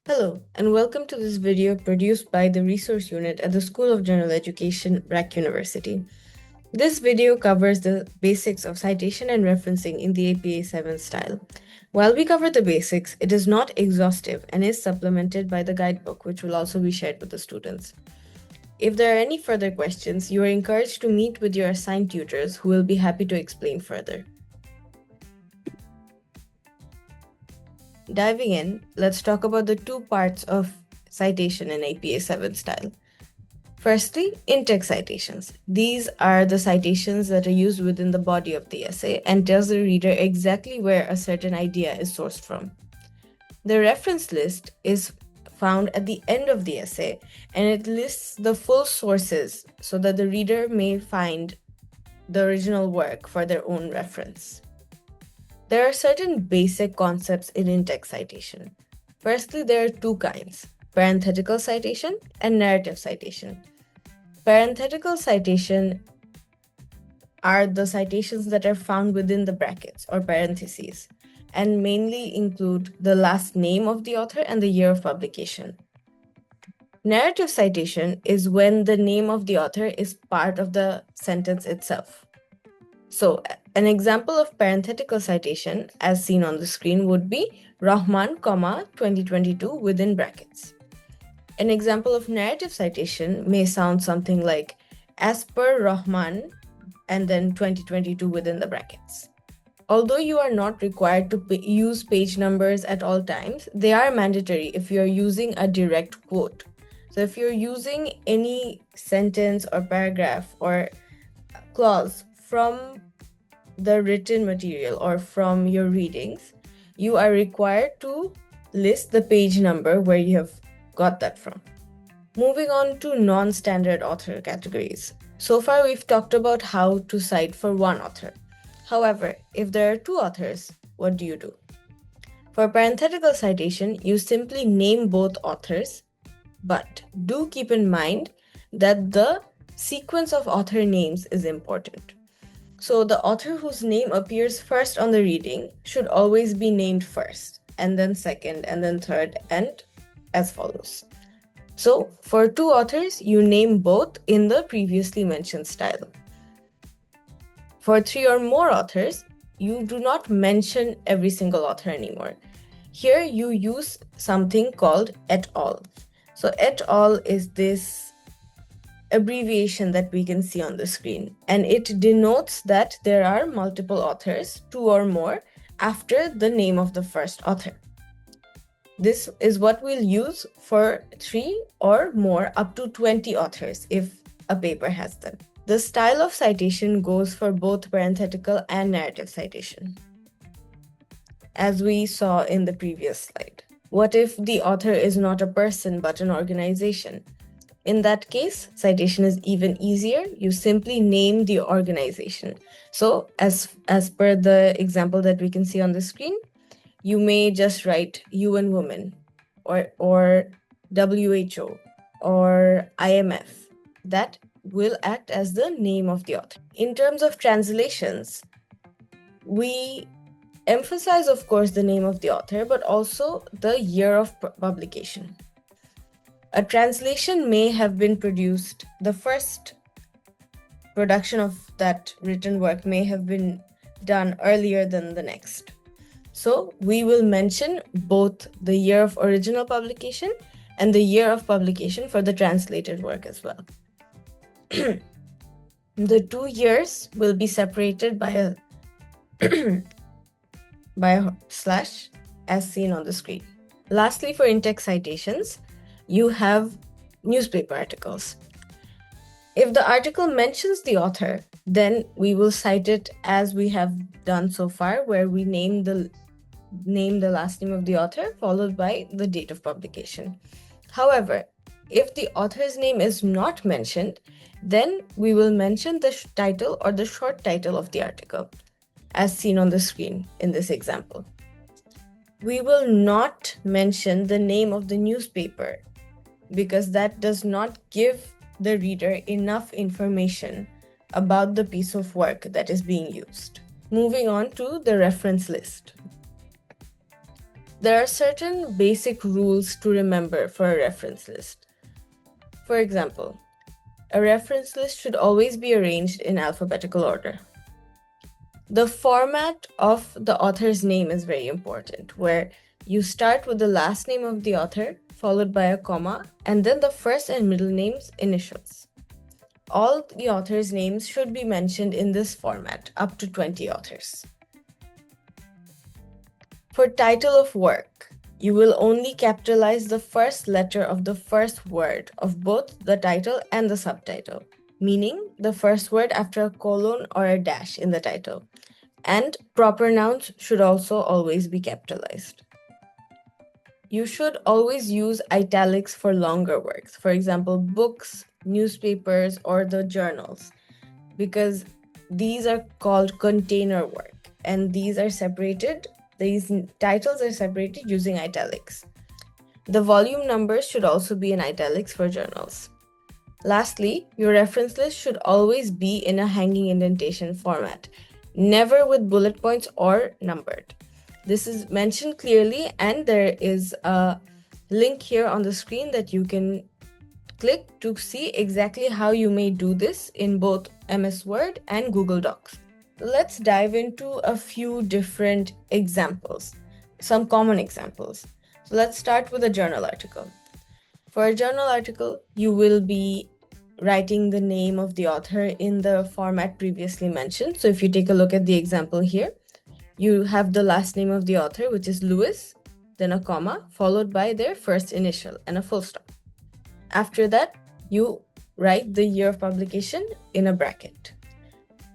Hello, and welcome to this video produced by the Resource Unit at the School of General Education, RAC University. This video covers the basics of citation and referencing in the APA 7 style. While we cover the basics, it is not exhaustive and is supplemented by the guidebook, which will also be shared with the students. If there are any further questions, you are encouraged to meet with your assigned tutors who will be happy to explain further. Diving in, let's talk about the two parts of citation in APA 7 style. Firstly, in-text citations. These are the citations that are used within the body of the essay and tells the reader exactly where a certain idea is sourced from. The reference list is found at the end of the essay, and it lists the full sources so that the reader may find the original work for their own reference. There are certain basic concepts in in-text citation. Firstly, there are two kinds, parenthetical citation and narrative citation. Parenthetical citation are the citations that are found within the brackets or parentheses and mainly include the last name of the author and the year of publication. Narrative citation is when the name of the author is part of the sentence itself. So, an example of parenthetical citation, as seen on the screen, would be Rahman, 2022 within brackets. An example of narrative citation may sound something like, as per Rahman, and then 2022 within the brackets. Although you are not required to use page numbers at all times, they are mandatory if you're using a direct quote. So if you're using any sentence or paragraph or clause from the written material or from your readings, you are required to list the page number where you have got that from. Moving on to non-standard author categories. So far, we've talked about how to cite for one author. However, if there are two authors, what do you do? For parenthetical citation, you simply name both authors, but do keep in mind that the sequence of author names is important. So the author whose name appears first on the reading should always be named first, and then second, and then third, and as follows. So for two authors, you name both in the previously mentioned style. For three or more authors, you do not mention every single author anymore. Here you use something called et al. So et al is this abbreviation that we can see on the screen, and it denotes that there are multiple authors, two or more, after the name of the first author. This is what we'll use for 3 or more up to 20 authors if a paper has them. The style of citation goes for both parenthetical and narrative citation, as we saw in the previous slide. What if the author is not a person but an organization? In that case, citation is even easier. You simply name the organization. So as per the example that we can see on the screen, you may just write UN Women or WHO or IMF. That will act as the name of the author. In terms of translations, we emphasize, of course, the name of the author, but also the year of publication. A translation may have been produced, the first production of that written work may have been done earlier than the next. So we will mention both the year of original publication and the year of publication for the translated work as well. The 2 years will be separated by a by a slash as seen on the screen. Lastly, for in-text citations, you have newspaper articles. If the article mentions the author, then we will cite it as we have done so far, where we name the last name of the author followed by the date of publication. However, if the author's name is not mentioned, then we will mention the title or the short title of the article, as seen on the screen in this example. We will not mention the name of the newspaper because that does not give the reader enough information about the piece of work that is being used. Moving on to the reference list. There are certain basic rules to remember for a reference list. For example, a reference list should always be arranged in alphabetical order. The format of the author's name is very important, where you start with the last name of the author, followed by a comma, and then the first and middle names initials. All the authors' names should be mentioned in this format, up to 20 authors. For title of work, you will only capitalize the first letter of the first word of both the title and the subtitle, meaning the first word after a colon or a dash in the title. And proper nouns should also always be capitalized. You should always use italics for longer works, for example, books, newspapers, or the journals, because these are called container work, and these titles are separated using italics. The volume numbers should also be in italics for journals. Lastly, your reference list should always be in a hanging indentation format, never with bullet points or numbered. This is mentioned clearly, and there is a link here on the screen that you can click to see exactly how you may do this in both MS Word and Google Docs. Let's dive into a few different examples, some common examples. So let's start with a journal article. For a journal article, you will be writing the name of the author in the format previously mentioned. So if you take a look at the example here, you have the last name of the author, which is Lewis, then a comma, followed by their first initial and a full stop. After that, you write the year of publication in a bracket.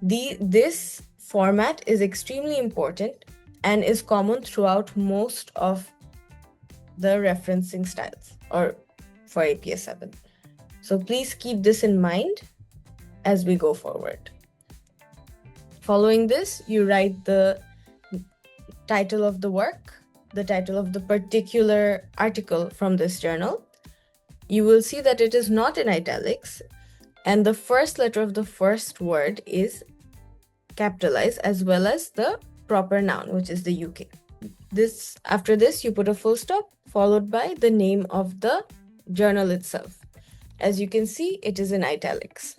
This format is extremely important and is common throughout most of the referencing styles or for APS 7. So please keep this in mind as we go forward. Following this, you write the title of the work, the title of the particular article from this journal. You will see that it is not in italics, and the first letter of the first word is capitalized, as well as the proper noun, which is the UK. After this, you put a full stop, followed by the name of the journal itself. As you can see, it is in italics,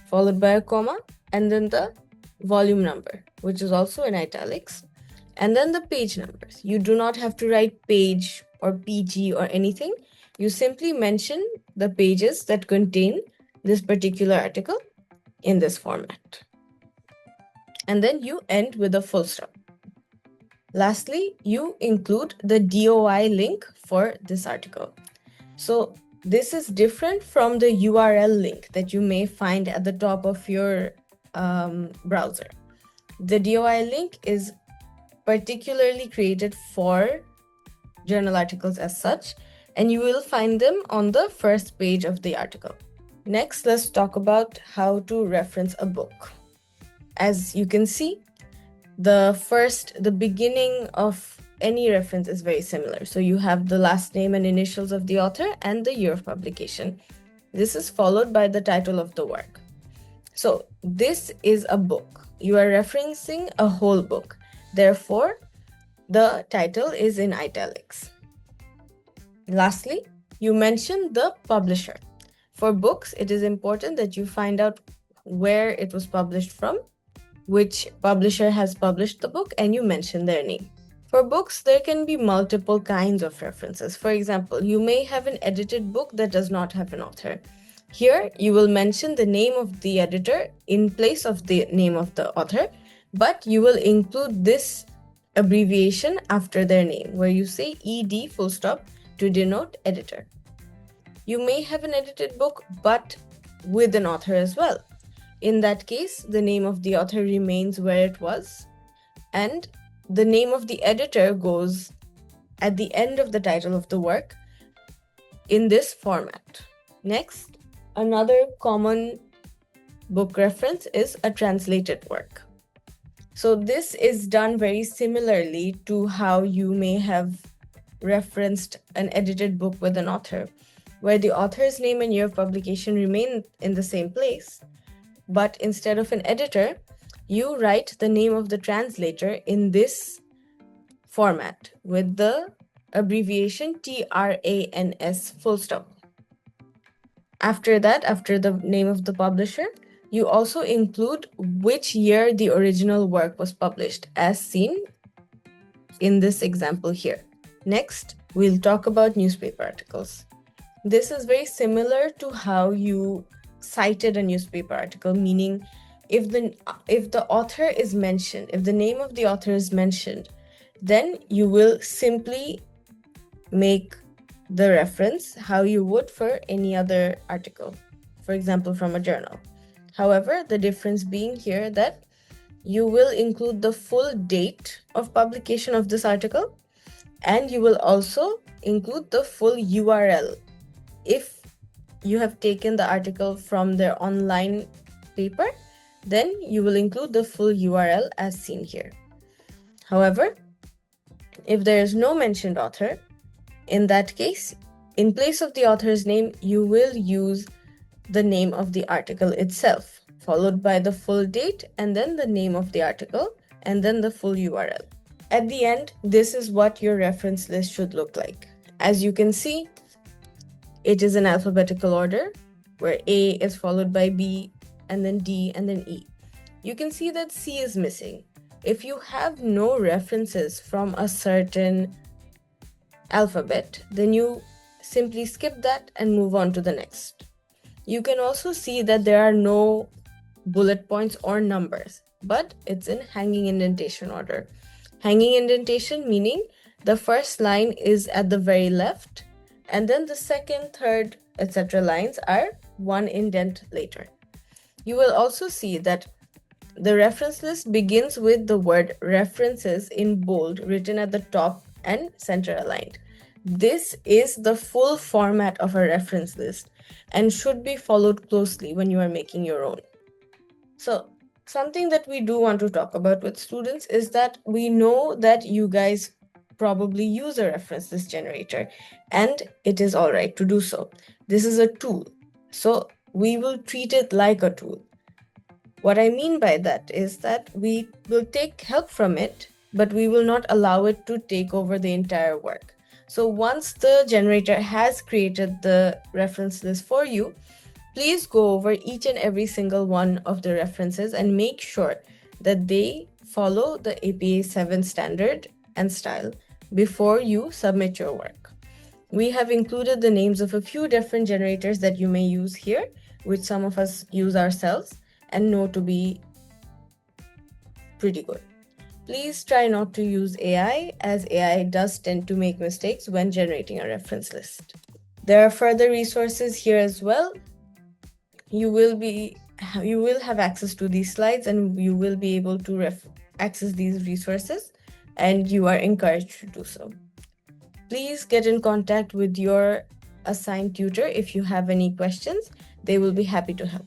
followed by a comma, and then the volume number, which is also in italics, and then the page numbers. You do not have to write page or PG or anything. You simply mention the pages that contain this particular article in this format. And then you end with a full stop. Lastly, you include the DOI link for this article. So this is different from the URL link that you may find at the top of your browser. The DOI link is particularly created for journal articles as such, and you will find them on the first page of the article. Next, let's talk about how to reference a book. As you can see, the beginning of any reference is very similar. So you have the last name and initials of the author and the year of publication. This is followed by the title of the work. So this is a book. You are referencing a whole book. Therefore, the title is in italics. Lastly, you mention the publisher. For books, it is important that you find out where it was published from, which publisher has published the book, and you mention their name. For books, there can be multiple kinds of references. For example, you may have an edited book that does not have an author. Here, you will mention the name of the editor in place of the name of the author, but you will include this abbreviation after their name, where you say ED full stop to denote editor. You may have an edited book, but with an author as well. In that case, the name of the author remains where it was, and the name of the editor goes at the end of the title of the work in this format. Next, another common book reference is a translated work. So this is done very similarly to how you may have referenced an edited book with an author, where the author's name and year of publication remain in the same place. But instead of an editor, you write the name of the translator in this format with the abbreviation TRANS full stop. After that, after the name of the publisher, you also include which year the original work was published, as seen in this example here. Next, we'll talk about newspaper articles. This is very similar to how you cited a newspaper article, meaning if the author is mentioned, if the name of the author is mentioned, then you will simply make the reference how you would for any other article, for example, from a journal. However, the difference being here that you will include the full date of publication of this article, and you will also include the full URL. If you have taken the article from their online paper, then you will include the full URL as seen here. However, if there is no mentioned author, in that case, in place of the author's name, you will use the name of the article itself, followed by the full date, and then the name of the article, and then the full URL. At the end, this is what your reference list should look like. As you can see, it is in alphabetical order, where A is followed by B, and then D, and then E. You can see that C is missing. If you have no references from a certain alphabet, then you simply skip that and move on to the next. You can also see that there are no bullet points or numbers, but it's in hanging indentation order. Hanging indentation meaning the first line is at the very left, and then the second, third, etc. lines are one indent later. You will also see that the reference list begins with the word references in bold written at the top and center aligned. This is the full format of a reference list and should be followed closely when you are making your own. So, something that we do want to talk about with students is that we know that you guys probably use a reference list generator, and it is all right to do so. This is a tool, so we will treat it like a tool. What I mean by that is that we will take help from it, but we will not allow it to take over the entire work. So once the generator has created the reference list for you, please go over each and every single one of the references and make sure that they follow the APA 7 standard and style before you submit your work. We have included the names of a few different generators that you may use here, which some of us use ourselves and know to be pretty good. Please try not to use AI, as AI does tend to make mistakes when generating a reference list. There are further resources here as well. You will have access to these slides, and you will be able to access these resources, and you are encouraged to do so. Please get in contact with your assigned tutor if you have any questions. They will be happy to help.